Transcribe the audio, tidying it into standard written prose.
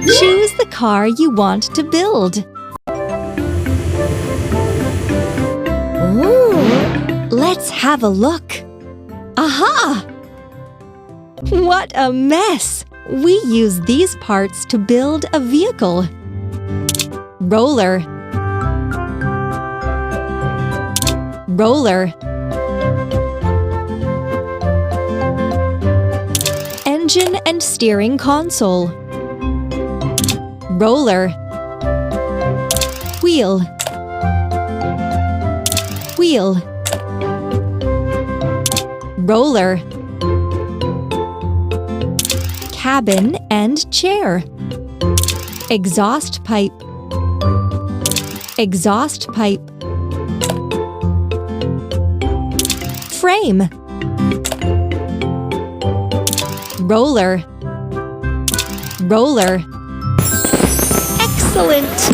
Choose the car you want to build. Let's have a look. Aha! What a mess! We use these parts to build a vehicle. Roller. Roller. Engine and steering console. Roller. Wheel. Wheel. Roller. Cabin and chair. Exhaust pipe. Exhaust pipe. Frame. Roller. Roller. Excellent!